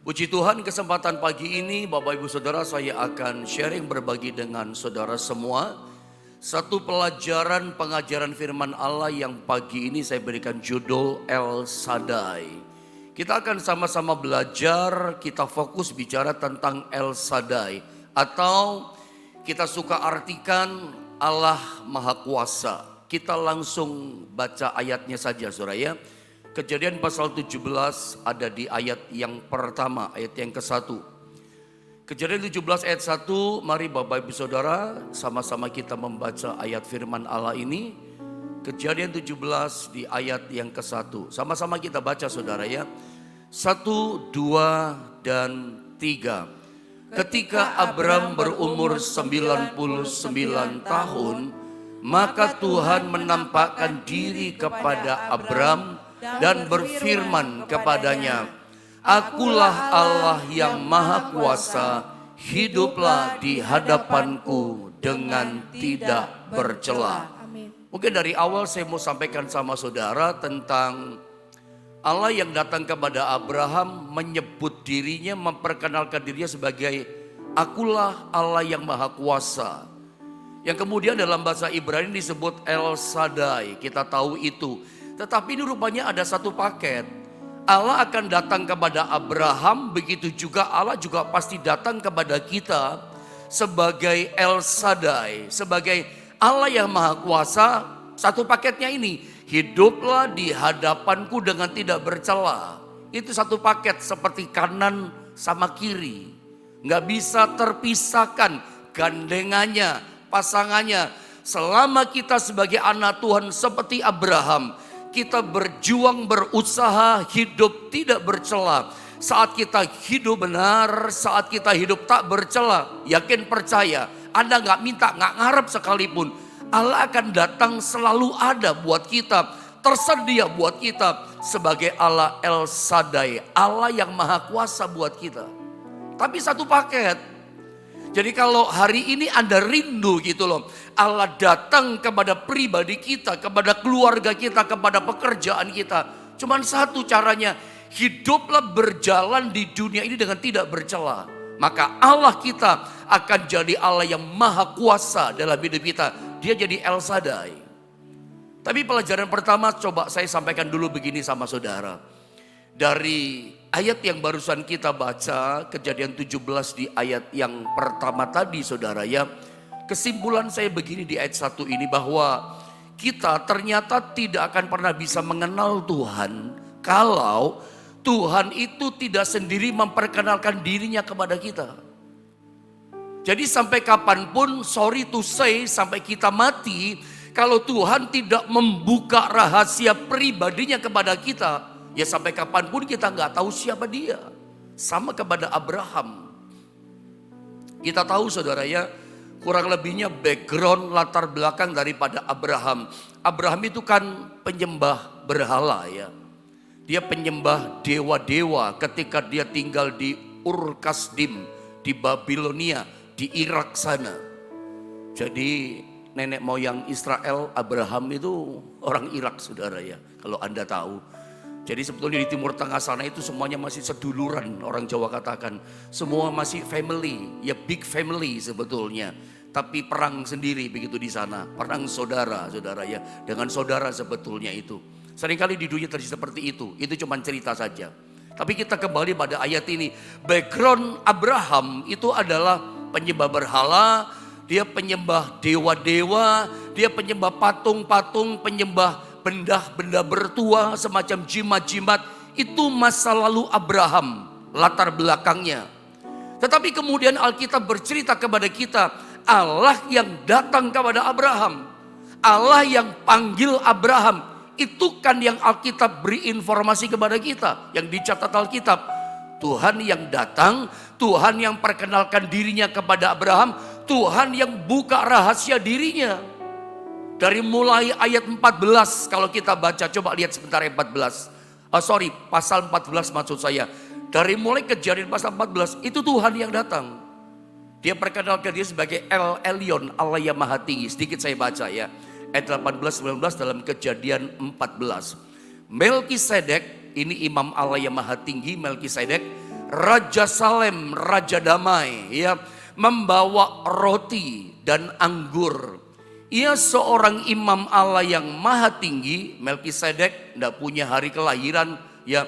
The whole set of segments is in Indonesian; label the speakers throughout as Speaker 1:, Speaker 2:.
Speaker 1: Puji Tuhan, kesempatan pagi ini Bapak Ibu Saudara saya akan sharing berbagi dengan saudara semua satu pelajaran pengajaran firman Allah yang pagi ini saya berikan judul El Shaddai. Kita akan sama-sama belajar, kita fokus bicara tentang El Shaddai atau kita suka artikan Allah Maha Kuasa. Kita langsung baca ayatnya saja saudara ya. Kejadian pasal 17 ada di ayat yang pertama, ayat yang ke-1. Kejadian 17 ayat 1, mari Bapak Ibu Saudara sama-sama kita membaca ayat firman Allah ini. Kejadian 17 di ayat yang ke-1. Sama-sama kita baca saudara ya. 1, 2, dan 3. Ketika Abram berumur 99 tahun, maka Tuhan menampakkan diri kepada Abram dan berfirman kepadanya, "Akulah Allah yang Maha Kuasa, hiduplah di hadapanku dengan tidak bercela." Mungkin dari awal saya mau sampaikan sama saudara tentang Allah yang datang kepada Abraham, menyebut dirinya, memperkenalkan dirinya sebagai "Akulah Allah yang Maha Kuasa", yang kemudian dalam bahasa Ibrani disebut El Shaddai. Kita tahu itu. Tetapi ini rupanya ada satu paket. Allah akan datang kepada Abraham, begitu juga Allah juga pasti datang kepada kita sebagai El Shaddai, sebagai Allah yang Maha Kuasa. Satu paketnya ini, hiduplah di hadapanku dengan tidak bercela. Itu satu paket seperti kanan sama kiri. Nggak bisa terpisahkan gandengannya, pasangannya. Selama kita sebagai anak Tuhan seperti Abraham, kita berjuang, berusaha, hidup tidak bercela. Saat kita hidup benar, saat kita hidup tak bercela, yakin percaya, Anda gak minta, gak ngarep sekalipun, Allah akan datang, selalu ada buat kita, tersedia buat kita sebagai Allah El Shaddai, Allah yang Maha Kuasa buat kita. Tapi satu paket. Jadi kalau hari ini Anda rindu gitu loh, Allah datang kepada pribadi kita, kepada keluarga kita, kepada pekerjaan kita. Cuman satu caranya, hiduplah berjalan di dunia ini dengan tidak bercela. Maka Allah kita akan jadi Allah yang Maha Kuasa dalam hidup kita. Dia jadi El Shaddai. Tapi pelajaran pertama coba saya sampaikan dulu begini sama saudara. Dari ayat yang barusan kita baca, Kejadian 17 di ayat yang pertama tadi saudara ya. Kesimpulan saya begini di ayat 1 ini, bahwa kita ternyata tidak akan pernah bisa mengenal Tuhan kalau Tuhan itu tidak sendiri memperkenalkan dirinya kepada kita. Jadi sampai kapanpun, sorry to say, sampai kita mati, kalau Tuhan tidak membuka rahasia pribadinya kepada kita, ya sampai kapanpun kita nggak tahu siapa dia. Sama kepada Abraham. Kita tahu saudara ya, kurang lebihnya background latar belakang daripada Abraham. Abraham itu kan penyembah berhala ya. Dia penyembah dewa-dewa ketika dia tinggal di Ur Kasdim, di Babilonia, di Irak sana. Jadi nenek moyang Israel, Abraham itu orang Irak saudara ya, kalau Anda tahu. Jadi sebetulnya di Timur Tengah sana itu semuanya masih seduluran, orang Jawa katakan. Semua masih family, ya big family sebetulnya. Tapi perang sendiri begitu di sana, perang saudara ya, dengan saudara sebetulnya itu. Seringkali di dunia terjadi seperti itu cuma cerita saja. Tapi kita kembali pada ayat ini, background Abraham itu adalah penyembah berhala, dia penyembah dewa-dewa, dia penyembah patung-patung, penyembah benda-benda bertua semacam jimat-jimat. Itu masa lalu Abraham, latar belakangnya. Tetapi kemudian Alkitab bercerita kepada kita, Allah yang datang kepada Abraham, Allah yang panggil Abraham, itu kan yang Alkitab beri informasi kepada kita, yang dicatat Alkitab. Tuhan yang datang, Tuhan yang perkenalkan dirinya kepada Abraham, Tuhan yang buka rahasia dirinya. Dari mulai ayat 14 kalau kita baca, coba lihat sebentar ayat 14. Pasal 14 maksud saya. Dari mulai Kejadian pasal 14 itu Tuhan yang datang. Dia perkenalkan dia sebagai El Elyon, Allah yang Maha Tinggi. Sedikit saya baca ya. Ayat 18-19 dalam Kejadian 14. Melkisedek, ini imam Allah yang Maha Tinggi, Melkisedek Raja Salem, Raja Damai, ya, membawa roti dan anggur. Ia seorang imam Allah yang maha tinggi. Melkisedek tidak punya hari kelahiran, ya.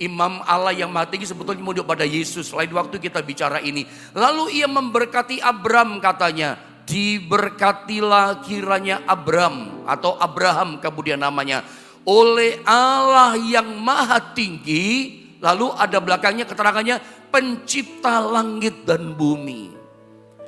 Speaker 1: Imam Allah yang maha tinggi sebetulnya menunjuk pada Yesus. Lain waktu kita bicara ini. Lalu ia memberkati Abram, katanya, diberkatilah kiranya Abram atau Abraham kemudian namanya, oleh Allah yang maha tinggi. Lalu ada belakangnya keterangannya, pencipta langit dan bumi.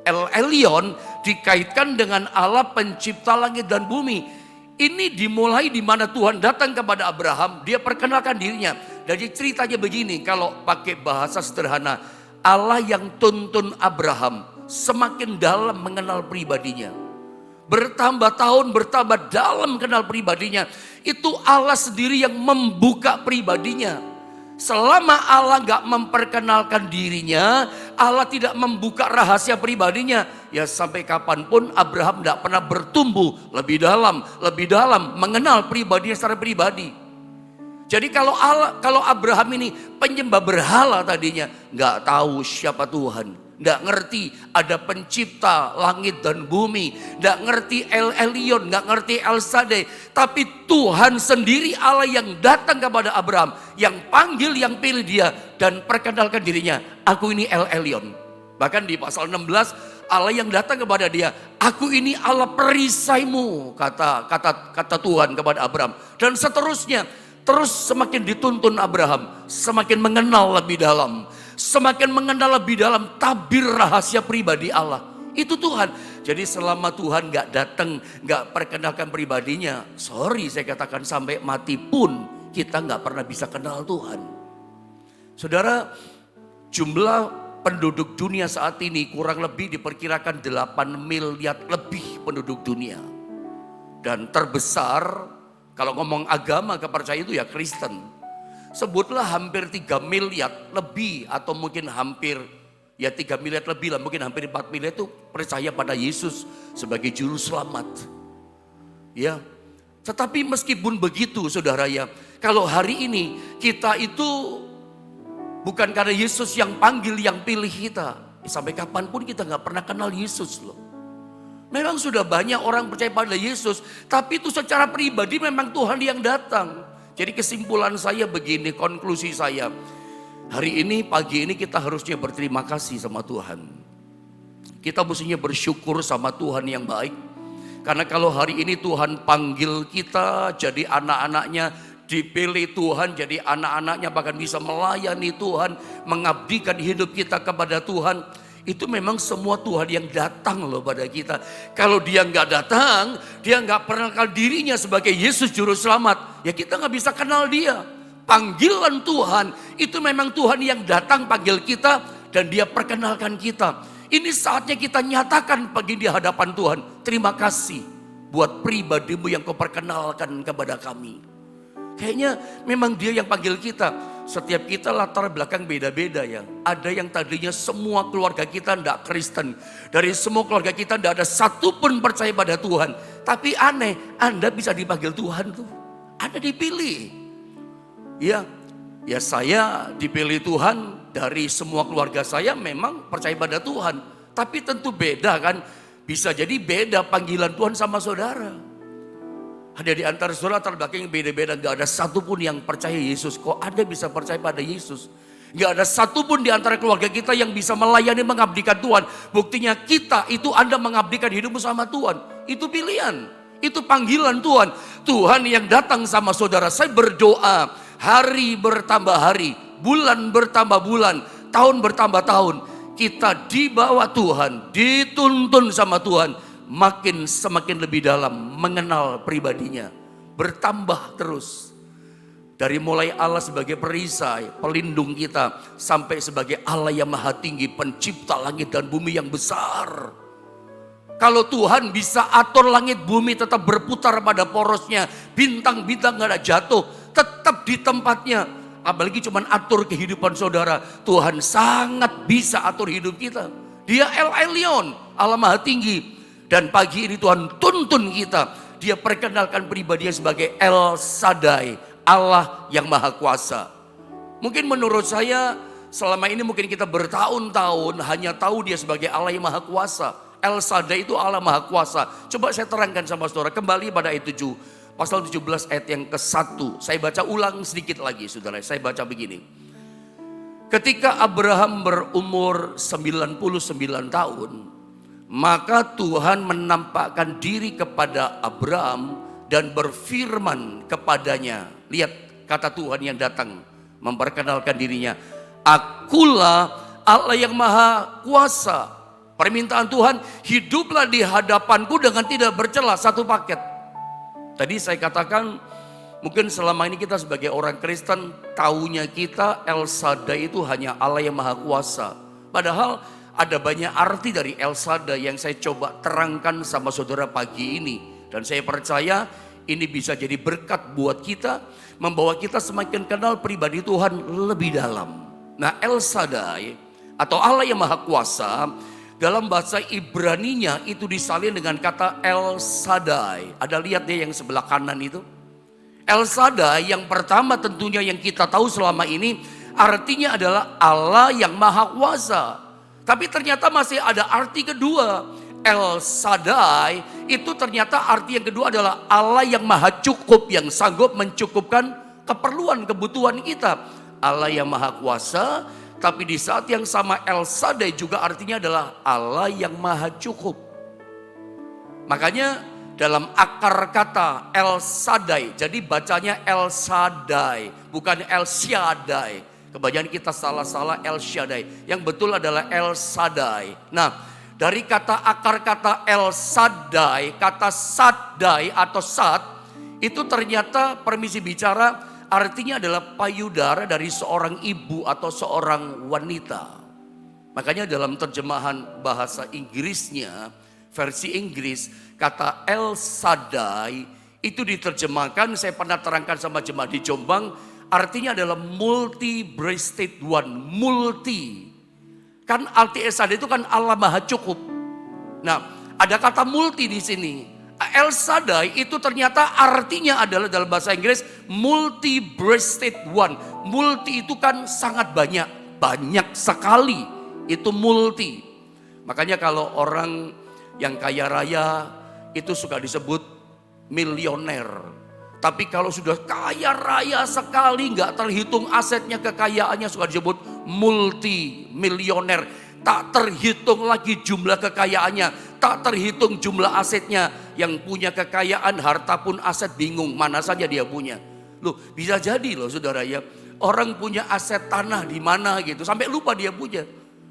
Speaker 1: El Elyon dikaitkan dengan Allah pencipta langit dan bumi. Ini dimulai di mana Tuhan datang kepada Abraham, dia perkenalkan dirinya. Jadi ceritanya begini, kalau pakai bahasa sederhana, Allah yang tuntun Abraham semakin dalam mengenal pribadinya. Bertambah tahun, bertambah dalam kenal pribadinya. Itu Allah sendiri yang membuka pribadinya. Selama Allah gak memperkenalkan dirinya, Allah tidak membuka rahasia pribadinya, ya sampai kapanpun Abraham gak pernah bertumbuh lebih dalam mengenal pribadinya secara pribadi. Jadi kalau Abraham ini penyembah berhala tadinya, gak tahu siapa Tuhan, gak ngerti ada pencipta langit dan bumi, gak ngerti El Elyon, gak ngerti El Shaddai, tapi Tuhan sendiri Allah yang datang kepada Abraham, yang panggil, yang pilih dia dan perkenalkan dirinya, aku ini El Elyon. Bahkan di pasal 16 Allah yang datang kepada dia, aku ini Allah perisaimu, kata Tuhan kepada Abraham. Dan seterusnya, terus semakin dituntun Abraham, semakin mengenal lebih dalam, semakin mengenal lebih dalam tabir rahasia pribadi Allah. Itu Tuhan. Jadi selama Tuhan gak datang, gak perkenalkan pribadinya, sorry saya katakan, sampai mati pun kita gak pernah bisa kenal Tuhan. Saudara, jumlah penduduk dunia saat ini kurang lebih diperkirakan 8 miliar lebih penduduk dunia. Dan terbesar, kalau ngomong agama kepercayaan itu ya Kristen. Sebutlah hampir 3 miliar lebih atau mungkin hampir ya 3 miliar lebih lah, mungkin hampir 4 miliar itu percaya pada Yesus sebagai juru selamat. Ya. Tetapi meskipun begitu saudara ya, kalau hari ini kita itu bukan karena Yesus yang panggil, yang pilih kita, sampai kapanpun kita gak pernah kenal Yesus loh. Memang sudah banyak orang percaya pada Yesus, tapi itu secara pribadi memang Tuhan yang datang. Jadi kesimpulan saya begini, konklusi saya. Hari ini, pagi ini kita harusnya berterima kasih sama Tuhan. Kita mestinya bersyukur sama Tuhan yang baik. Karena kalau hari ini Tuhan panggil kita jadi anak-anaknya, dipilih Tuhan jadi anak-anaknya, bahkan bisa melayani Tuhan, mengabdikan hidup kita kepada Tuhan. Itu memang semua Tuhan yang datang loh pada kita. Kalau dia nggak datang, dia nggak perkenalkan dirinya sebagai Yesus Juru Selamat, ya kita nggak bisa kenal dia. Panggilan Tuhan itu memang Tuhan yang datang panggil kita dan dia perkenalkan kita. Ini saatnya kita nyatakan pagi di hadapan Tuhan, terima kasih buat pribadimu yang kau perkenalkan kepada kami. Kayaknya memang dia yang panggil kita. Setiap kita latar belakang beda-beda ya. Ada yang tadinya semua keluarga kita tidak Kristen. Dari semua keluarga kita tidak ada satupun percaya pada Tuhan. Tapi aneh, Anda bisa dipanggil Tuhan tuh. Anda dipilih. Ya saya dipilih Tuhan. Dari semua keluarga saya memang percaya pada Tuhan. Tapi tentu beda kan. Bisa jadi beda panggilan Tuhan sama saudara. Ada di antara saudara terbelakang yang beda-beda. Gak ada satupun yang percaya Yesus. Kok Anda bisa percaya pada Yesus? Gak ada satupun di antara keluarga kita yang bisa melayani, mengabdikan Tuhan. Buktinya kita itu Anda mengabdikan hidupmu sama Tuhan. Itu pilihan. Itu panggilan Tuhan. Tuhan yang datang sama saudara. Saya berdoa hari bertambah hari, bulan bertambah bulan, tahun bertambah tahun. Kita dibawa Tuhan, dituntun sama Tuhan. Semakin lebih dalam mengenal pribadinya, bertambah terus. Dari mulai Allah sebagai perisai, pelindung kita, sampai sebagai Allah yang maha tinggi, pencipta langit dan bumi yang besar. Kalau Tuhan bisa atur langit bumi tetap berputar pada porosnya, bintang-bintang gak ada jatuh, tetap di tempatnya. Apalagi cuma atur kehidupan saudara, Tuhan sangat bisa atur hidup kita. Dia El Elyon, Allah maha tinggi. Dan pagi ini Tuhan tuntun kita. Dia perkenalkan pribadinya sebagai El Shaddai, Allah yang maha kuasa. Mungkin menurut saya Selama ini mungkin kita bertahun-tahun hanya tahu dia sebagai Allah yang Maha Kuasa. El Shaddai itu Allah Maha Kuasa. Coba saya terangkan sama saudara, kembali pada ayat 7. Pasal 17 ayat yang ke-1. Saya baca ulang sedikit lagi saudara, saya baca begini. Ketika Abraham berumur 99 tahun, maka Tuhan menampakkan diri kepada Abraham dan berfirman kepadanya. Lihat kata Tuhan yang datang memperkenalkan dirinya. Akulah Allah yang Maha Kuasa. Permintaan Tuhan, hiduplah di hadapanku dengan tidak bercela, satu paket. Tadi saya katakan, mungkin selama ini kita sebagai orang Kristen, taunya kita El Shaddai itu hanya Allah yang Maha Kuasa. Padahal ada banyak arti dari El Shaddai yang saya coba terangkan sama saudara pagi ini. Dan saya percaya ini bisa jadi berkat buat kita, membawa kita semakin kenal pribadi Tuhan lebih dalam. Nah, El Shaddai atau Allah yang Maha Kuasa dalam bahasa Ibraninya itu disalin dengan kata El Shaddai. Ada lihat deh yang sebelah kanan itu. El Shaddai yang pertama tentunya yang kita tahu selama ini artinya adalah Allah yang Maha Kuasa. Tapi ternyata masih ada arti kedua. El Shaddai itu ternyata arti yang kedua adalah Allah yang Maha Cukup, yang sanggup mencukupkan keperluan kebutuhan kita. Allah yang Maha Kuasa, tapi di saat yang sama El Shaddai juga artinya adalah Allah yang Maha Cukup. Makanya dalam akar kata El Shaddai, jadi bacanya El Shaddai, bukan El Shaddai. Kebanyakan kita salah-salah El Shaddai. Yang betul adalah El Shaddai. Nah, dari kata akar kata El Shaddai, kata Shaddai atau Sad, itu ternyata permisi bicara artinya adalah payudara dari seorang ibu atau seorang wanita. Makanya dalam terjemahan bahasa Inggrisnya, versi Inggris, kata El Shaddai itu diterjemahkan, saya pernah terangkan sama jemaat di Jombang, artinya adalah multi-breasted one, multi. Kan arti El Shaddai itu kan Allah Maha Cukup. Nah, ada kata multi di sini. El Shaddai itu ternyata artinya adalah dalam bahasa Inggris multi-breasted one. Multi itu kan sangat banyak, banyak sekali. Itu multi. Makanya kalau orang yang kaya raya itu suka disebut milioner. Tapi kalau sudah kaya raya sekali, nggak terhitung asetnya, kekayaannya, suka disebut multi milioner. Tak terhitung lagi jumlah kekayaannya, tak terhitung jumlah asetnya. Yang punya kekayaan, harta pun aset, bingung mana saja dia punya. Loh, bisa jadi loh saudara ya, orang punya aset tanah di mana gitu, sampai lupa dia punya.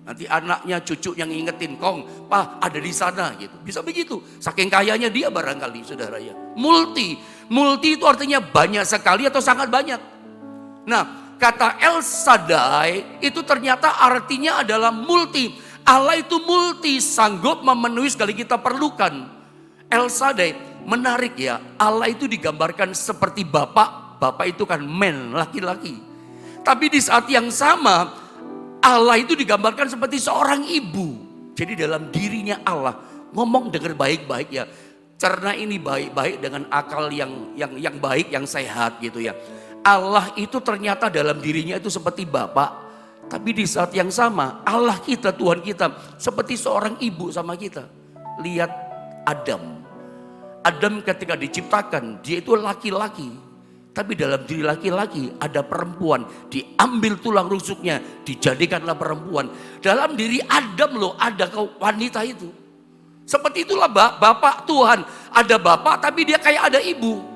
Speaker 1: Nanti anaknya, cucu yang ngingetin, Kong, Pak ada di sana gitu. Bisa begitu, saking kayanya dia barangkali saudara ya. Multi itu artinya banyak sekali atau sangat banyak. Nah, kata El Shaddai itu ternyata artinya adalah multi. Allah itu multi, sanggup memenuhi segala kita perlukan. El Shaddai menarik ya, Allah itu digambarkan seperti bapak. Bapak itu kan men, laki-laki. Tapi di saat yang sama Allah itu digambarkan seperti seorang ibu. Jadi dalam dirinya Allah, ngomong dengar baik-baik ya. Cerna ini baik-baik dengan akal yang baik, yang sehat gitu ya. Allah itu ternyata dalam dirinya itu seperti bapak, tapi di saat yang sama Allah kita, Tuhan kita seperti seorang ibu sama kita. Lihat Adam ketika diciptakan dia itu laki-laki, tapi dalam diri laki-laki ada perempuan, diambil tulang rusuknya, dijadikanlah perempuan. Dalam diri Adam loh ada wanita itu. Seperti itulah bapak Tuhan, ada bapak tapi dia kayak ada ibu.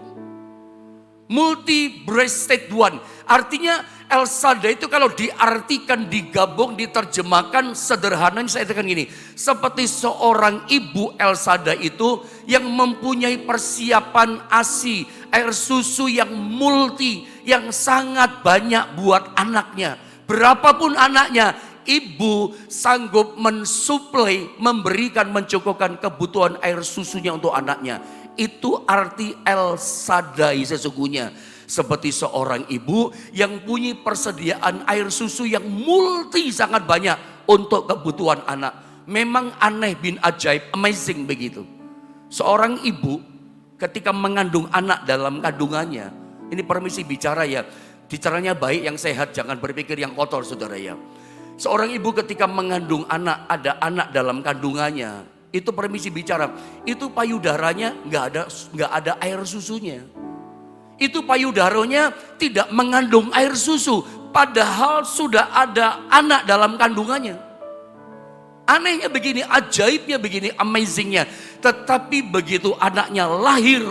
Speaker 1: Multi-breasted one. Artinya El Shaddai itu kalau diartikan, digabung, diterjemahkan sederhananya saya katakan gini. Seperti seorang ibu El Shaddai itu yang mempunyai persiapan ASI, air susu yang multi, yang sangat banyak buat anaknya. Berapapun anaknya, ibu sanggup mensuplai, memberikan, mencukupkan kebutuhan air susunya untuk anaknya. Itu arti El Shaddai sesungguhnya. Seperti seorang ibu yang punya persediaan air susu yang multi sangat banyak untuk kebutuhan anak. Memang aneh bin ajaib, amazing begitu. Seorang ibu ketika mengandung anak dalam kandungannya. Ini permisi bicara ya. Bicaranya baik yang sehat, jangan berpikir yang kotor saudara ya. Seorang ibu ketika mengandung anak, ada anak dalam kandungannya, itu permisi bicara, itu payudaranya nggak ada air susunya. Itu payudaranya tidak mengandung air susu, padahal sudah ada anak dalam kandungannya. Anehnya begini, ajaibnya begini, amazingnya. Tetapi begitu anaknya lahir,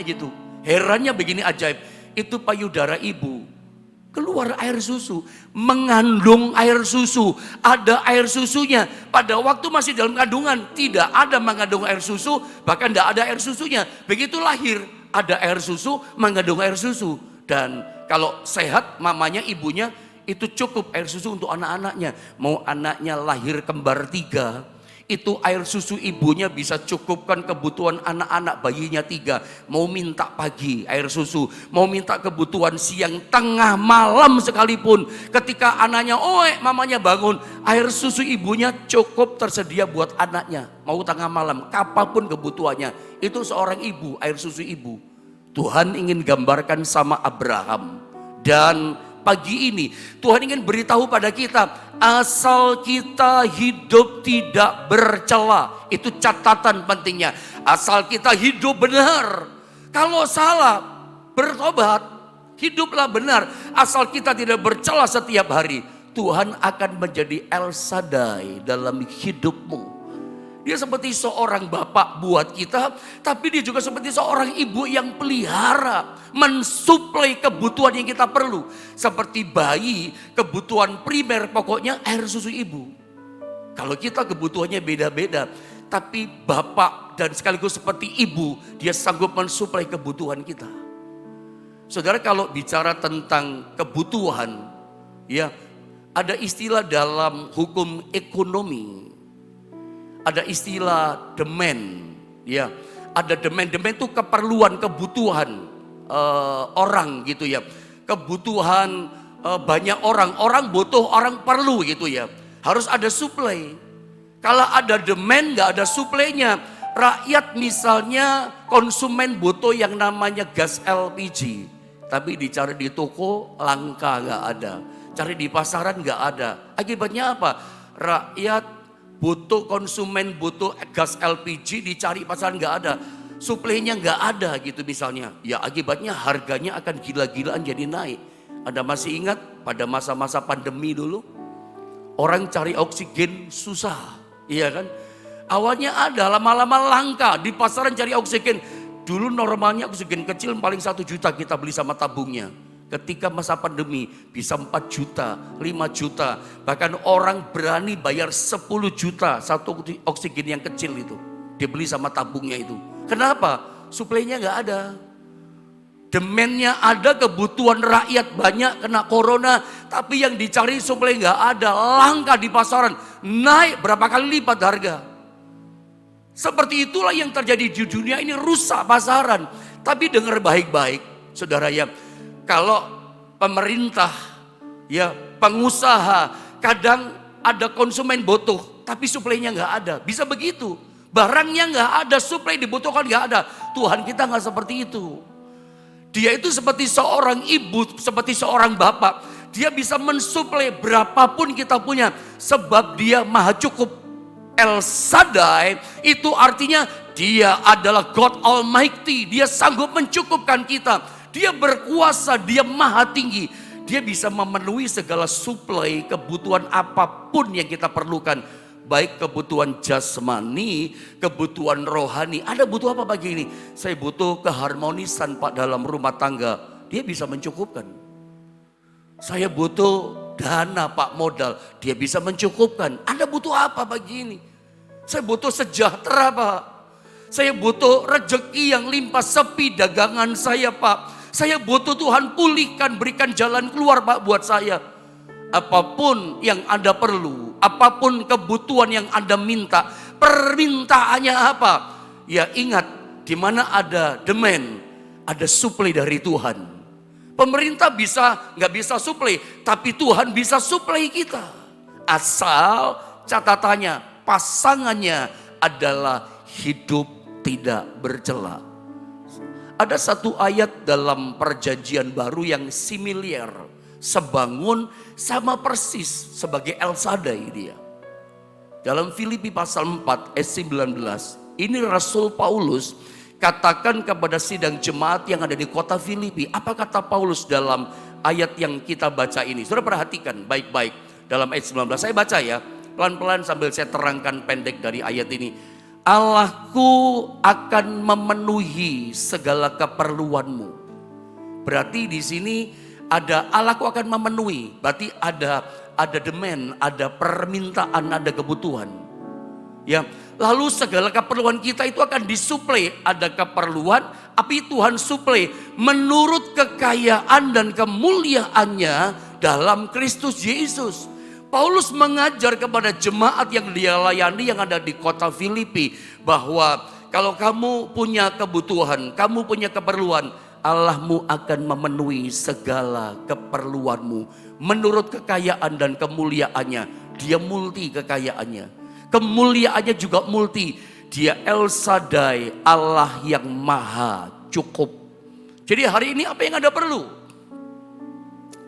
Speaker 1: gitu. Herannya begini ajaib, itu payudara ibu keluar air susu, mengandung air susu, ada air susunya. Pada waktu masih dalam kandungan tidak ada mengandung air susu, bahkan tidak ada air susunya. Begitu lahir ada air susu, mengandung air susu. Dan kalau sehat mamanya, ibunya, itu cukup air susu untuk anak-anaknya. Mau anaknya lahir kembar 3, itu air susu ibunya bisa cukupkan kebutuhan anak-anak bayinya 3. Mau minta pagi air susu, mau minta kebutuhan siang, tengah malam sekalipun. Ketika anaknya mamanya bangun, air susu ibunya cukup tersedia buat anaknya. Mau tengah malam, kapanpun kebutuhannya. Itu seorang ibu, air susu ibu. Tuhan ingin gambarkan sama Abraham. Dan pagi ini Tuhan ingin beritahu pada kita, asal kita hidup tidak bercela. Itu catatan pentingnya. Asal kita hidup benar. Kalau salah, bertobat, hiduplah benar. Asal kita tidak bercela setiap hari, Tuhan akan menjadi El Shaddai dalam hidupmu. Dia seperti seorang bapak buat kita, tapi dia juga seperti seorang ibu yang pelihara, mensuplai kebutuhan yang kita perlu. Seperti bayi, kebutuhan primer pokoknya air susu ibu. Kalau kita kebutuhannya beda-beda, tapi bapak dan sekaligus seperti ibu, dia sanggup mensuplai kebutuhan kita. Saudara, kalau bicara tentang kebutuhan, ya ada istilah dalam hukum ekonomi. Ada istilah demand, ya. Ada demand itu keperluan, kebutuhan orang gitu ya. Kebutuhan banyak orang butuh, orang perlu gitu ya. Harus ada supply. Kalau ada demand nggak ada supply-nya. Rakyat misalnya konsumen butuh yang namanya gas LPG, tapi dicari di toko langka nggak ada. Cari di pasaran nggak ada. Akibatnya apa? Rakyat butuh, konsumen butuh gas LPG, dicari pasaran nggak ada, suplainya nggak ada gitu misalnya. Ya akibatnya harganya akan gila-gilaan jadi naik. Anda masih ingat pada masa-masa pandemi dulu? Orang cari oksigen susah, iya kan? Awalnya ada, lama-lama langka, di pasaran cari oksigen. Dulu normalnya oksigen kecil paling 1 juta kita beli sama tabungnya. Ketika masa pandemi bisa 4 juta, 5 juta. Bahkan orang berani bayar 10 juta satu oksigen yang kecil itu. Dibeli sama tabungnya itu. Kenapa? Suplainya gak ada. Demand-nya ada, kebutuhan rakyat banyak kena corona. Tapi yang dicari suplai gak ada. Langka di pasaran. Naik berapa kali lipat harga. Seperti itulah yang terjadi di dunia ini, rusak pasaran. Tapi dengar baik-baik saudara ya. Kalau pemerintah, ya pengusaha, kadang ada konsumen butuh, tapi suplainya nggak ada. Bisa begitu, barangnya nggak ada, suplai dibutuhkan nggak ada. Tuhan kita nggak seperti itu. Dia itu seperti seorang ibu, seperti seorang bapak. Dia bisa mensuplai berapapun kita punya, sebab dia maha cukup. El Shaddai itu artinya dia adalah God Almighty. Dia sanggup mencukupkan kita. Dia berkuasa, dia maha tinggi. Dia bisa memenuhi segala suplai kebutuhan apapun yang kita perlukan. Baik kebutuhan jasmani, kebutuhan rohani. Ada butuh apa pagi ini? Saya butuh keharmonisan Pak dalam rumah tangga. Dia bisa mencukupkan. Saya butuh dana Pak, modal. Dia bisa mencukupkan. Anda butuh apa pagi ini? Saya butuh sejahtera Pak. Saya butuh rezeki yang limpah, sepi dagangan saya Pak. Saya butuh Tuhan pulihkan, berikan jalan keluar Pak buat saya. Apapun yang Anda perlu, apapun kebutuhan yang Anda minta, permintaannya apa? Ya ingat, di mana ada demand, ada supply dari Tuhan. Pemerintah nggak bisa supply, tapi Tuhan bisa supply kita. Asal catatannya, pasangannya adalah hidup tidak bercela. Ada satu ayat dalam perjanjian baru yang similar sebangun, sama persis sebagai El Shaddai dia. Dalam Filipi pasal 4 ayat 19, ini Rasul Paulus katakan kepada sidang jemaat yang ada di kota Filipi. Apa kata Paulus dalam ayat yang kita baca ini? Saudara perhatikan baik-baik dalam ayat 19. Saya baca ya, pelan-pelan sambil saya terangkan pendek dari ayat ini. Allahku akan memenuhi segala keperluanmu. Berarti di sini ada Allahku akan memenuhi. Berarti ada demand, ada permintaan, ada kebutuhan. Ya, lalu segala keperluan kita itu akan disuplai. Ada keperluan, tapi Tuhan suplai menurut kekayaan dan kemuliaannya dalam Kristus Yesus. Paulus mengajar kepada jemaat yang dia layani yang ada di kota Filipi bahwa kalau kamu punya kebutuhan, kamu punya keperluan, Allahmu akan memenuhi segala keperluanmu menurut kekayaan dan kemuliaannya. Dia multi kekayaannya, kemuliaannya juga multi. Dia El Shaddai, Allah yang maha cukup. Jadi hari ini apa yang Anda perlu?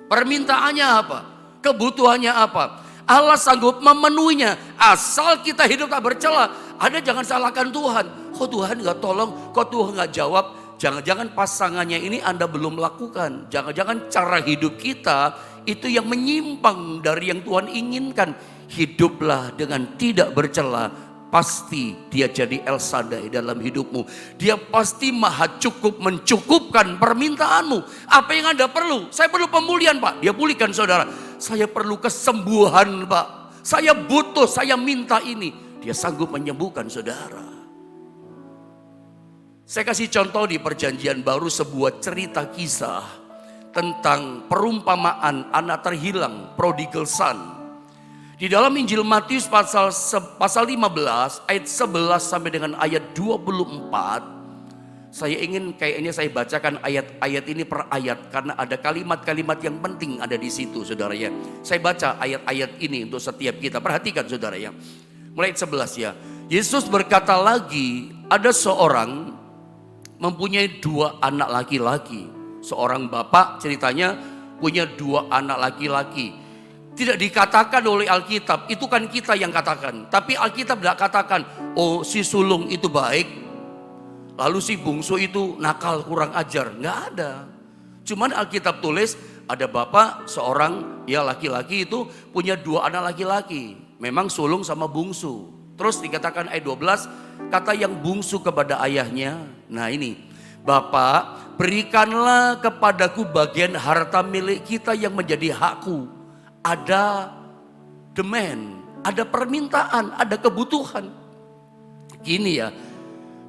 Speaker 1: Permintaannya apa? Kebutuhannya apa? Allah sanggup memenuhinya asal kita hidup tak bercela. Anda jangan salahkan Tuhan. Kok Tuhan gak tolong? Kok Tuhan gak jawab? Jangan-jangan pasangannya ini Anda belum lakukan. Jangan-jangan cara hidup kita itu yang menyimpang dari yang Tuhan inginkan. Hiduplah dengan tidak bercela. Pasti dia jadi El Shaddai dalam hidupmu. Dia pasti maha cukup mencukupkan permintaanmu. Apa yang Anda perlu? Saya perlu pemulihan Pak. Dia pulihkan saudara. Saya perlu kesembuhan Pak. Saya butuh, saya minta ini. Dia sanggup menyembuhkan saudara. Saya kasih contoh di perjanjian baru sebuah cerita kisah tentang perumpamaan anak terhilang, prodigal son. Di dalam Injil Matius pasal 15 ayat 11 sampai dengan ayat 24. Kayaknya saya bacakan ayat-ayat ini per ayat karena ada kalimat-kalimat yang penting ada di situ saudara ya. Saya baca ayat-ayat ini untuk setiap kita. Perhatikan saudara ya. Mulai ayat 11 ya. Yesus berkata lagi, ada seorang mempunyai 2 anak laki-laki. Seorang bapak ceritanya punya 2 anak laki-laki. Tidak dikatakan oleh Alkitab, itu kan kita yang katakan. Tapi Alkitab tidak katakan, oh si sulung itu baik, lalu si bungsu itu nakal kurang ajar. Nggak ada. Cuman Alkitab tulis ada bapak seorang ya laki-laki itu punya 2 anak laki-laki. Memang sulung sama bungsu. Terus dikatakan ayat 12, kata yang bungsu kepada ayahnya. Nah ini, Bapak berikanlah kepadaku bagian harta milik kita yang menjadi hakku. Ada demand, ada permintaan, ada kebutuhan. Gini ya,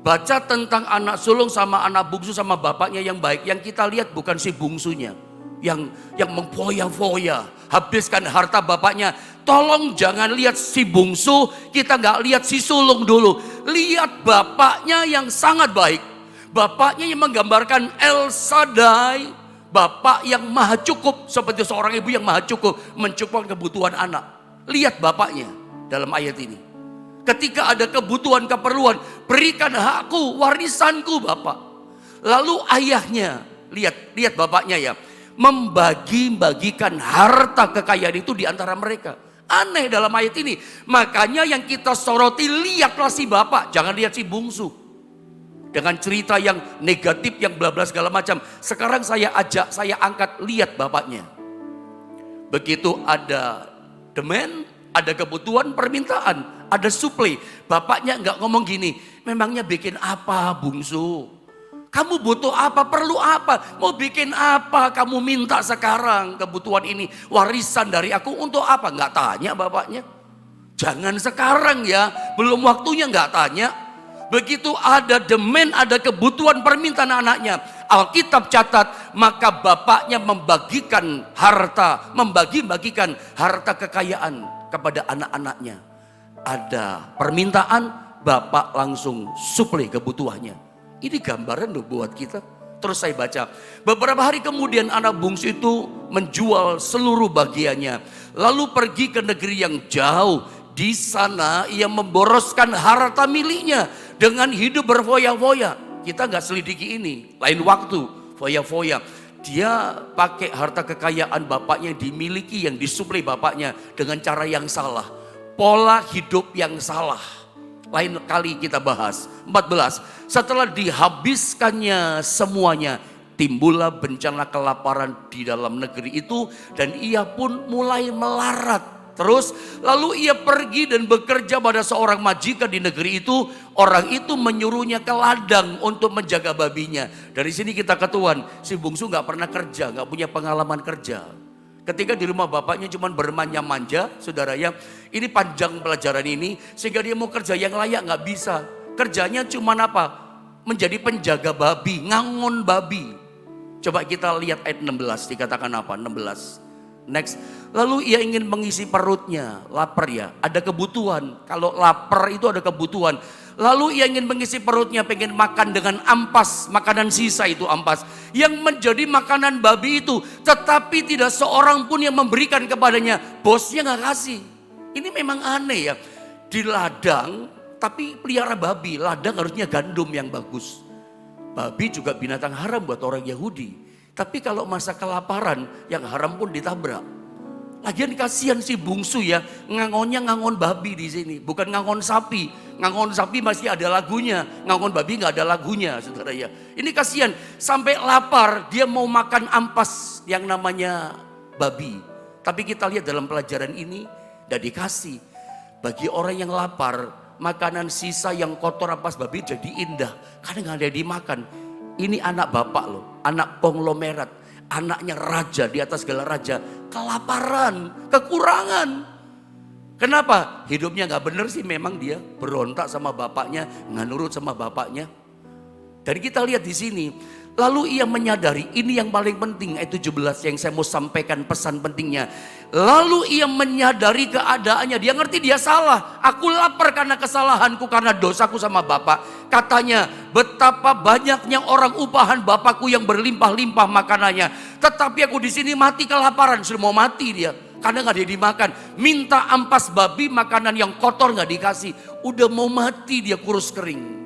Speaker 1: baca tentang anak sulung sama anak bungsu sama bapaknya yang baik. Yang kita lihat bukan si bungsunya yang memfoya-foya, habiskan harta bapaknya. Tolong jangan lihat si bungsu, kita nggak lihat si sulung dulu. Lihat bapaknya yang sangat baik. Bapaknya yang menggambarkan El Shaddai. Bapak yang maha cukup, seperti seorang ibu yang maha cukup mencukupkan kebutuhan anak. Lihat bapaknya dalam ayat ini. Ketika ada kebutuhan keperluan, berikan hakku, warisanku Bapak. Lalu ayahnya, lihat bapaknya ya, membagi-bagikan harta kekayaan itu di antara mereka. Aneh dalam ayat ini. Makanya yang kita soroti, lihatlah si bapak, jangan lihat si bungsu. Dengan cerita yang negatif, yang bla bla segala macam. Sekarang saya angkat, lihat bapaknya. Begitu ada demand, ada kebutuhan, permintaan, ada supply. Bapaknya nggak ngomong gini, memangnya bikin apa bungsu? Kamu butuh apa, perlu apa, mau bikin apa, kamu minta sekarang kebutuhan ini, warisan dari aku untuk apa? Nggak tanya bapaknya. Jangan sekarang ya, belum waktunya nggak tanya. Begitu ada demand, ada kebutuhan permintaan anaknya. Alkitab catat, maka bapaknya membagikan harta, membagi-bagikan harta kekayaan kepada anak-anaknya. Ada permintaan, bapak langsung suplai kebutuhannya. Ini gambaran loh buat kita. Terus saya baca, beberapa hari kemudian anak bungsu itu menjual seluruh bagiannya. Lalu pergi ke negeri yang jauh. Di sana ia memboroskan harta miliknya dengan hidup berfoya-foya. Kita nggak selidiki ini, lain waktu, foya-foya. Dia pakai harta kekayaan bapaknya yang dimiliki, yang disuplai bapaknya dengan cara yang salah. Pola hidup yang salah. Lain kali kita bahas. 14. Setelah dihabiskannya semuanya, timbullah bencana kelaparan di dalam negeri itu dan ia pun mulai melarat. Terus lalu ia pergi dan bekerja pada seorang majikan di negeri itu. Orang itu menyuruhnya ke ladang untuk menjaga babinya. Dari sini kita ketahuan si bungsu gak pernah kerja, gak punya pengalaman kerja. Ketika di rumah bapaknya cuma bermanja-manja, saudara ya. Ini panjang pelajaran ini sehingga dia mau kerja yang layak gak bisa. Kerjanya cuma apa? Menjadi penjaga babi, ngangon babi. Coba kita lihat ayat 16, dikatakan apa? 16. Next, lalu ia ingin mengisi perutnya, lapar ya, ada kebutuhan. Kalau lapar itu ada kebutuhan. Lalu ia ingin mengisi perutnya, pengen makan dengan ampas, makanan sisa itu ampas. Yang menjadi makanan babi itu, tetapi tidak seorang pun yang memberikan kepadanya. Bosnya gak kasih. Ini memang aneh ya, di ladang tapi pelihara babi. Ladang harusnya gandum yang bagus. Babi juga binatang haram buat orang Yahudi. Tapi kalau masa kelaparan, yang haram pun ditabrak. Lagian kasihan si bungsu ya, ngangonnya ngangon babi di sini, bukan ngangon sapi. Ngangon sapi masih ada lagunya, ngangon babi nggak ada lagunya, saudara ya. Ini kasihan, sampai lapar dia mau makan ampas yang namanya babi. Tapi kita lihat dalam pelajaran ini, tidak dikasih. Bagi orang yang lapar, makanan sisa yang kotor ampas babi jadi indah, karena nggak ada yang dimakan. Ini anak bapak loh, anak konglomerat, anaknya raja di atas segala raja, kelaparan, kekurangan. Kenapa? Hidupnya gak bener sih, memang dia berontak sama bapaknya, gak nurut sama bapaknya. Dan kita lihat di sini, lalu ia menyadari, ini yang paling penting, ayat 17 yang saya mau sampaikan pesan pentingnya. Lalu ia menyadari keadaannya, dia ngerti dia salah. Aku lapar karena kesalahanku, karena dosaku sama bapak. Katanya, betapa banyaknya orang upahan bapakku yang berlimpah-limpah makanannya. Tetapi aku di sini mati kelaparan, sudah mau mati dia. Karena gak ada dimakan, minta ampas babi, makanan yang kotor gak dikasih. Udah mau mati dia kurus kering.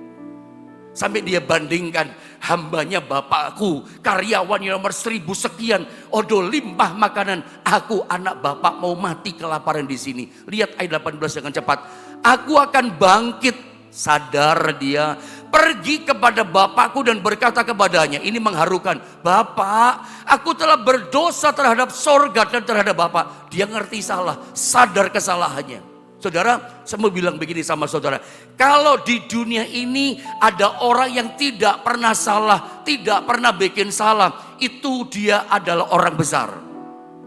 Speaker 1: Sampai dia bandingkan, hambanya bapakku, karyawan yang nomor 1000 sekian, odo limpah makanan. Aku anak bapak mau mati kelaparan di sini. Lihat ayat 18 dengan cepat. Aku akan bangkit, sadar dia, pergi kepada bapakku dan berkata kepadanya, ini mengharukan, Bapak, aku telah berdosa terhadap sorga dan terhadap Bapak. Dia ngerti salah, sadar kesalahannya. Saudara, saya mau bilang begini sama saudara. Kalau di dunia ini ada orang yang tidak pernah salah, tidak pernah bikin salah, itu dia adalah orang besar.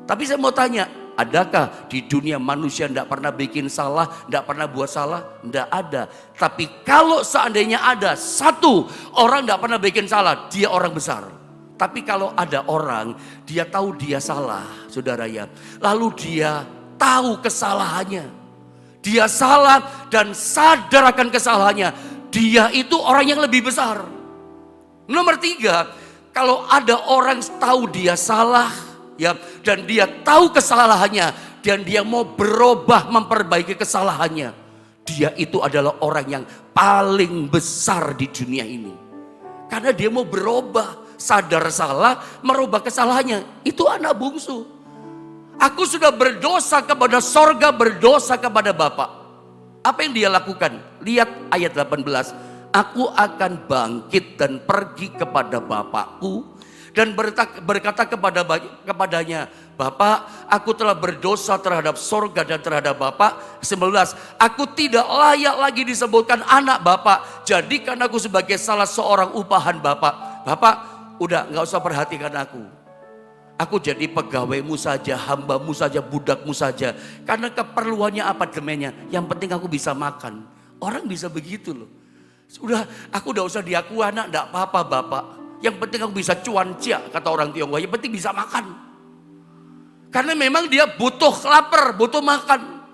Speaker 1: Tapi saya mau tanya, adakah di dunia manusia tidak pernah bikin salah, tidak pernah buat salah? Tidak ada. Tapi kalau seandainya ada satu orang tidak pernah bikin salah, dia orang besar. Tapi kalau ada orang, dia tahu dia salah, saudara ya. Lalu dia tahu kesalahannya. Dia salah dan sadar akan kesalahannya. Dia itu orang yang lebih besar. Nomor 3, kalau ada orang tahu dia salah, ya, dan dia tahu kesalahannya, dan dia mau berubah memperbaiki kesalahannya, dia itu adalah orang yang paling besar di dunia ini. Karena dia mau berubah, sadar salah, merubah kesalahannya. Itu anak bungsu. Aku sudah berdosa kepada sorga, berdosa kepada Bapak. Apa yang dia lakukan? Lihat ayat 18. Aku akan bangkit dan pergi kepada Bapakku dan berkata kepadanya, Bapak, aku telah berdosa terhadap sorga dan terhadap Bapak. 19. Aku tidak layak lagi disebutkan anak Bapak. Jadikan aku sebagai salah seorang upahan Bapak. Bapak, udah gak usah perhatikan aku. Aku jadi pegawaimu saja, hambamu saja, budakmu saja. Karena keperluannya apa demennya? Yang penting aku bisa makan. Orang bisa begitu loh. Aku udah usah diaku anak, enggak apa-apa Bapak. Yang penting aku bisa cuancia, kata orang Tionghoa. Yang penting bisa makan. Karena memang dia butuh lapar, butuh makan.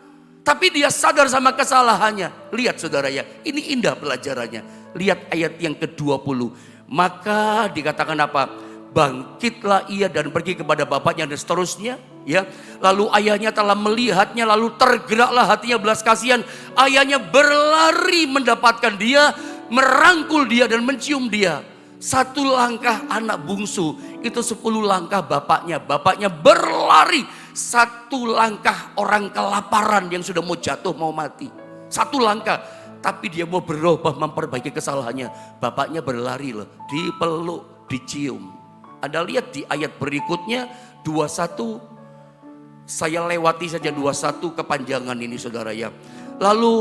Speaker 1: Tapi dia sadar sama kesalahannya. Lihat saudara ya, ini indah pelajarannya. Lihat ayat yang ke-20. Maka dikatakan apa? Bangkitlah ia dan pergi kepada bapaknya dan seterusnya, ya. Lalu ayahnya telah melihatnya, lalu tergeraklah hatinya belas kasihan. Ayahnya berlari mendapatkan dia, merangkul dia dan mencium dia. Satu langkah anak bungsu, itu 10 langkah bapaknya. Bapaknya berlari, satu langkah orang kelaparan yang sudah mau jatuh, mau mati. Satu langkah, tapi dia mau berubah, memperbaiki kesalahannya. Bapaknya berlari loh, dipeluk, dicium. Anda lihat di ayat berikutnya, 21, saya lewati saja 21 kepanjangan ini saudara ya. Lalu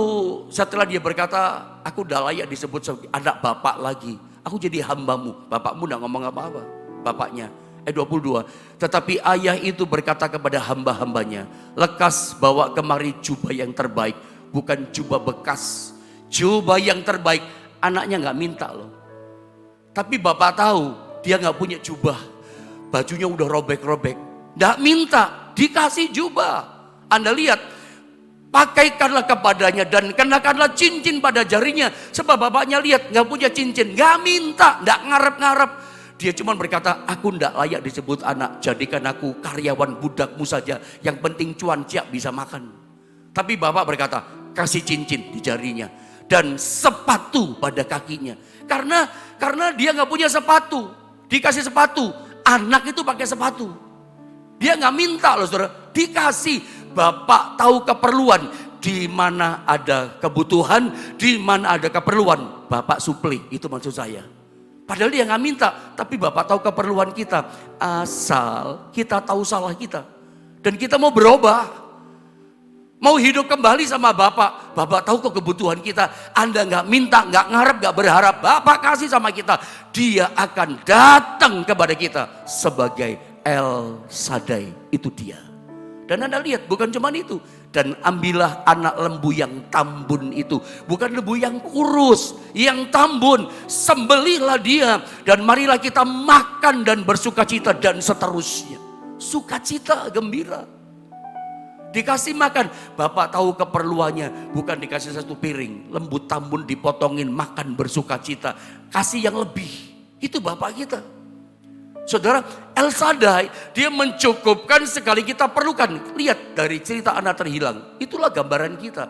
Speaker 1: setelah dia berkata, aku udah layak disebut anak bapak lagi. Aku jadi hambamu. Bapakmu gak ngomong apa-apa. Bapaknya. 22. Tetapi ayah itu berkata kepada hamba-hambanya, lekas bawa kemari jubah yang terbaik. Bukan jubah bekas. Jubah yang terbaik. Anaknya gak minta loh. Tapi bapak tahu dia gak punya jubah. Bajunya udah robek-robek. Gak minta, dikasih jubah. Anda lihat, pakaikanlah kepadanya dan kenakanlah cincin pada jarinya. Sebab bapaknya lihat gak punya cincin, gak minta, gak ngarep-ngarep. Dia cuma berkata, aku gak layak disebut anak, jadikan aku karyawan budakmu saja. Yang penting cuan ciak bisa makan. Tapi bapak berkata, kasih cincin di jarinya dan sepatu pada kakinya. Karena dia gak punya sepatu, dikasih sepatu. Anak itu pakai sepatu. Dia gak minta loh saudara, dikasih. Bapak tahu keperluan, di mana ada kebutuhan, di mana ada keperluan, Bapak supli, itu maksud saya. Padahal dia nggak minta, tapi Bapak tahu keperluan kita, asal kita tahu salah kita dan kita mau berubah, mau hidup kembali sama Bapak. Bapak tahu kok kebutuhan kita. Anda nggak minta, nggak ngarep, nggak berharap, Bapak kasih sama kita, dia akan datang kepada kita sebagai El Shaddai, itu dia. Dan Anda lihat bukan cuma itu. Dan ambillah anak lembu yang tambun itu. Bukan lembu yang kurus, yang tambun. Sembelihlah dia. Dan marilah kita makan dan bersukacita dan seterusnya. Sukacita, gembira. Dikasih makan. Bapak tahu keperluannya. Bukan dikasih satu piring. Lembu tambun dipotongin, makan bersukacita. Kasih yang lebih. Itu Bapak kita. Saudara, El Shaddai, dia mencukupkan sekali kita perlukan. Lihat dari cerita anak terhilang, itulah gambaran kita.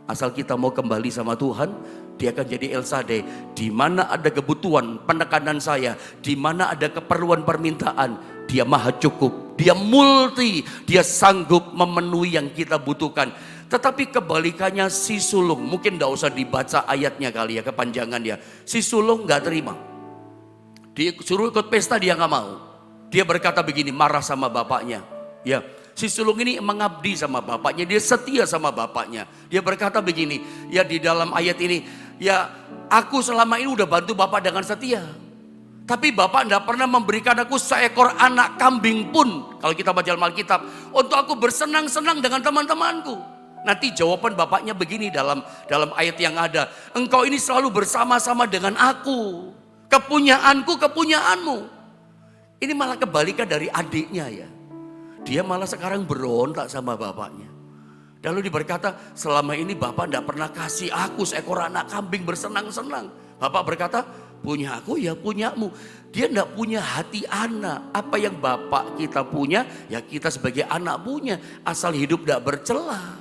Speaker 1: Asal kita mau kembali sama Tuhan, dia akan jadi El Shaddai. Di mana ada kebutuhan, penekanan saya, di mana ada keperluan permintaan, dia maha cukup, dia multi, dia sanggup memenuhi yang kita butuhkan. Tetapi kebalikannya si sulung, mungkin tidak usah dibaca ayatnya kali ya, kepanjangan ya. Si sulung gak terima. Disuruh ikut pesta dia nggak mau. Dia berkata begini, marah sama bapaknya. Ya, si sulung ini mengabdi sama bapaknya, dia setia sama bapaknya. Dia berkata begini, ya di dalam ayat ini, ya aku selama ini udah bantu bapak dengan setia. Tapi bapak tidak pernah memberikan aku seekor anak kambing pun. Kalau kita baca Alkitab, untuk aku bersenang-senang dengan teman-temanku. Nanti jawaban bapaknya begini dalam ayat yang ada. Engkau ini selalu bersama-sama dengan aku. Kepunyaanku, kepunyaanmu. Ini malah kebalikan dari adiknya ya. Dia malah sekarang berontak sama bapaknya. Lalu dia berkata, selama ini bapak tidak pernah kasih aku seekor anak kambing bersenang-senang. Bapak berkata, punya aku ya punyamu. Dia tidak punya hati anak. Apa yang bapak kita punya, ya kita sebagai anak punya. Asal hidup tidak bercela.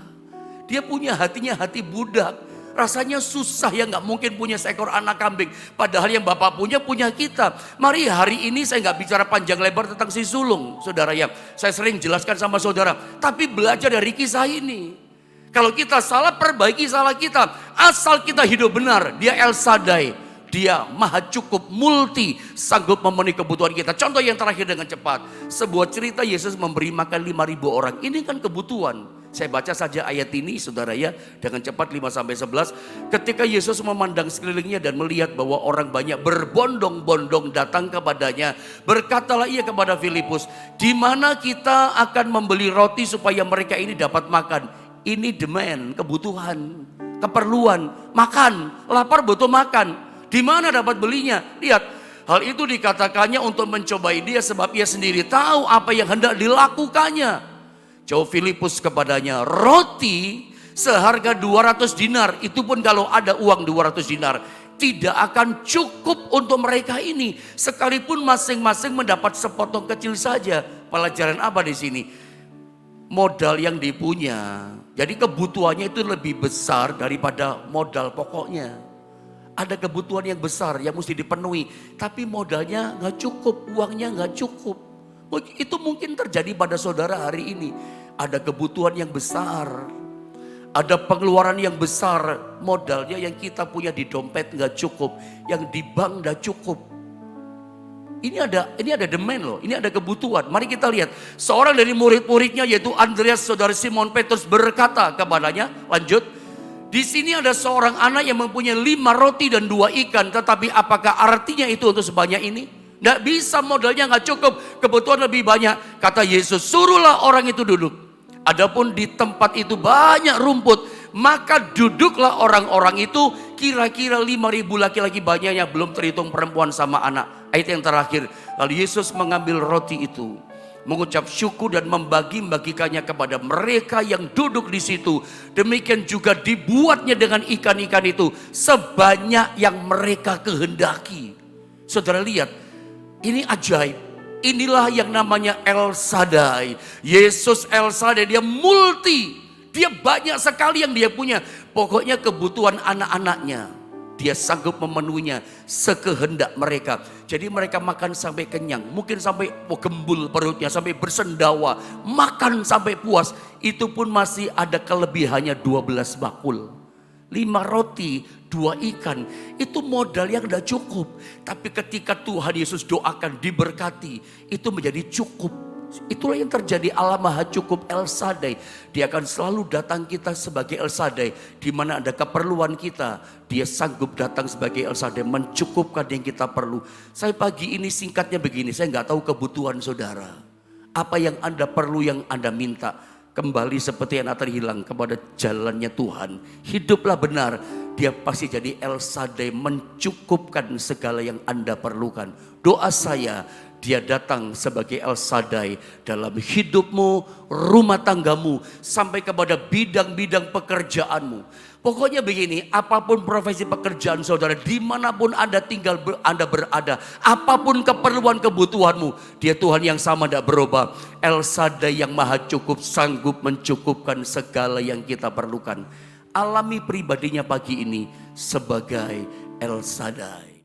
Speaker 1: Dia punya hatinya hati budak. Rasanya susah ya, nggak mungkin punya seekor anak kambing. Padahal yang bapak punya kita. Mari hari ini saya nggak bicara panjang lebar tentang si sulung, saudara ya. Saya sering jelaskan sama saudara. Tapi belajar dari kisah ini. Kalau kita salah, perbaiki salah kita. Asal kita hidup benar, dia El Shaddai. Dia maha cukup, multi, sanggup memenuhi kebutuhan kita. Contoh yang terakhir dengan cepat. Sebuah cerita Yesus memberi makan 5.000 orang. Ini kan kebutuhan. Saya baca saja ayat ini saudara ya, dengan cepat 5-11. Ketika Yesus memandang sekelilingnya dan melihat bahwa orang banyak berbondong-bondong datang kepadanya, berkatalah ia kepada Filipus, di mana kita akan membeli roti supaya mereka ini dapat makan. Ini demand, kebutuhan, keperluan, makan, lapar butuh makan. Di mana dapat belinya? Lihat, hal itu dikatakannya untuk mencobai dia sebab ia sendiri tahu apa yang hendak dilakukannya. Jawab Filipus kepadanya, roti seharga 200 dinar, itu pun kalau ada uang 200 dinar, tidak akan cukup untuk mereka ini. Sekalipun masing-masing mendapat sepotong kecil saja. Pelajaran apa di sini? Modal yang dipunya. Jadi kebutuhannya itu lebih besar daripada modal pokoknya. ada kebutuhan yang besar yang mesti dipenuhi. Tapi modalnya nggak cukup, uangnya nggak cukup. Itu mungkin terjadi pada saudara hari ini. Ada kebutuhan yang besar. Ada pengeluaran yang besar. Modalnya yang kita punya di dompet nggak cukup. Yang di bank nggak cukup. Ini ada demand loh, ini ada kebutuhan. Mari kita lihat. Seorang dari murid-muridnya yaitu Andreas, saudara Simon Petrus berkata kepadanya, lanjut. Di sini ada seorang anak yang mempunyai 5 roti dan 2 ikan. Tetapi apakah artinya itu untuk sebanyak ini? Tidak bisa, modalnya nggak cukup. Kebutuhan lebih banyak. Kata Yesus, suruhlah orang itu duduk. Adapun di tempat itu banyak rumput. Maka duduklah orang-orang itu. Kira-kira 5.000 laki-laki banyaknya. Belum terhitung perempuan sama anak. Ayat yang terakhir. Lalu Yesus mengambil roti itu, mengucap syukur dan membagi-bagikannya kepada mereka yang duduk di situ. Demikian juga dibuatnya dengan ikan-ikan itu sebanyak yang mereka kehendaki. Saudara lihat, ini ajaib. Inilah yang namanya El Shaddai. Yesus El Shaddai, dia multi. Dia banyak sekali yang dia punya. Pokoknya kebutuhan anak-anaknya dia sanggup memenuhinya sekehendak mereka. Jadi mereka makan sampai kenyang. Mungkin sampai gembul perutnya, sampai bersendawa. Makan sampai puas. Itu pun masih ada kelebihannya 12 bakul. 5 roti, 2 ikan. Itu modal yang tidak cukup. Tapi ketika Tuhan Yesus doakan diberkati, itu menjadi cukup. Itulah yang terjadi, Allah Maha Cukup El Shaddai. Dia akan selalu datang kita sebagai El Shaddai. Di mana ada keperluan kita, dia sanggup datang sebagai El Shaddai, mencukupkan yang kita perlu. Saya pagi ini singkatnya begini, saya nggak tahu kebutuhan saudara. Apa yang Anda perlu, yang Anda minta. Kembali seperti yang terhilang kepada jalannya Tuhan. Hiduplah benar, dia pasti jadi El Shaddai, mencukupkan segala yang Anda perlukan. Doa saya, dia datang sebagai El Shaddai dalam hidupmu, rumah tanggamu, sampai kepada bidang-bidang pekerjaanmu. Pokoknya begini, apapun profesi pekerjaan saudara, dimanapun Anda tinggal, Anda berada, apapun keperluan kebutuhanmu, dia Tuhan yang sama, tidak berubah. El Shaddai yang Maha Cukup, sanggup mencukupkan segala yang kita perlukan. Alami pribadinya pagi ini sebagai El Shaddai.